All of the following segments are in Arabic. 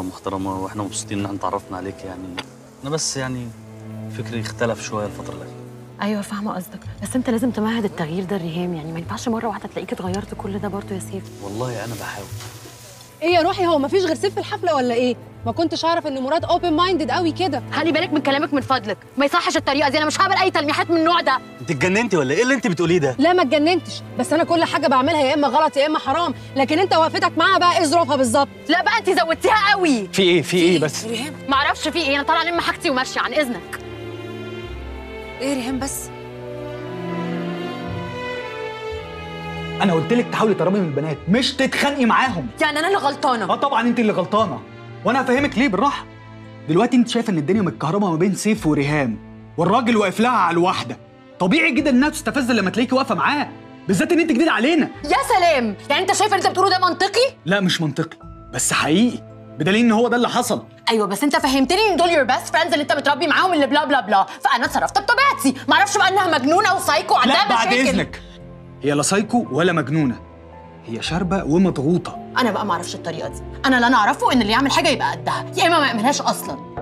محترمة واحنا مبسوطين ان احنا اتعرفنا عليك يعني. انا بس يعني فكري اختلف شوية الفترة الأخيرة. ايوه فاهمه قصدك، بس انت لازم تمهد التغيير ده ريهام، يعني ما ينفعش مره واحده تلاقيك اتغيرت كل ده برضه يا سيف. والله انا بحاول. ايه يا روحي، هو مفيش غير سيف في الحفله ولا ايه؟ ما كنتش اعرف ان مراد اوبن مايندد قوي كده. خلي بالك من كلامك من فضلك، ما يصحش الطريقه دي، انا مش هقبل اي تلميحات من النوع ده. انت اتجننتي ولا ايه اللي انت بتقوليه ده؟ لا ما اتجننتش، بس انا كل حاجه بعملها يا اما غلط يا اما حرام، لكن انت وقفتك معاها بقى ايه ظروفها بالظبط؟ لا بقى انت زودتيها قوي. في ايه بس؟ ريهام ما اعرفش في ايه، انا طالعه الم حاجتي وماشيه عن اذنك. ايه ريهام بس؟ انا قلت لك تحاولي تقربي من البنات مش تتخانقي معاهم. يعني انا اللي غلطانه؟ طبعا انت اللي غلطانه، وانا هفهمك ليه بالراحه. دلوقتي انت شايفه ان الدنيا متكهربه ما بين سيف وريهام، والراجل واقف لها على الواحده. طبيعي جدا انها تستفز لما تلاقيكي واقفه معاه، بالذات ان انت جديده علينا. يا سلام، يعني انت شايف اللي انت بتقوله ده منطقي؟ لا مش منطقي، بس حقيقي، بدليل ان هو ده اللي حصل. ايوه بس انت فهمتني ان دول يور بيست فريندز اللي انت متربي معاهم اللي بلا بلا بلا، فانا اتصرفت بطبيعتي، ما اعرفش بقى انها مجنونه وسايكو وعندها لا بعد مشاكل. اذنك، هي لا سايكو ولا مجنونه، هي شاربه ومضغوطه. انا بقى ما اعرفش الطريقه دي، انا اللي انا اعرفه ان اللي يعمل حاجه يبقى قدها، يا اما ما يعملهاش اصلا.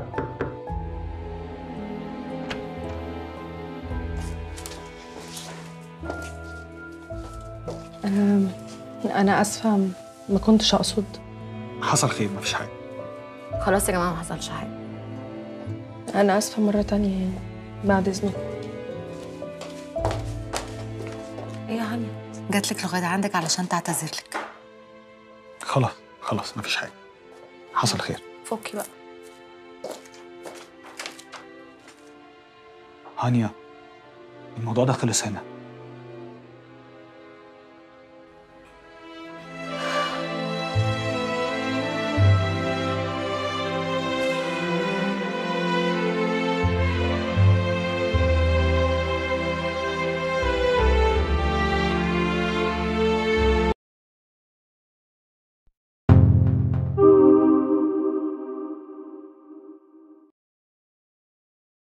انا اسفه، ما كنتش اقصد. حصل خير، مفيش حاجه. خلاص يا جماعه ما حصلش حاجه. انا اسفه مره تانية يعني، بعد اذنك. ايه يا هانيا؟ جات لك لغايه عندك علشان تعتذر لك. خلاص مفيش حاجه، حصل خير. فكي بقى. هانيا، الموضوع ده خلص هنا.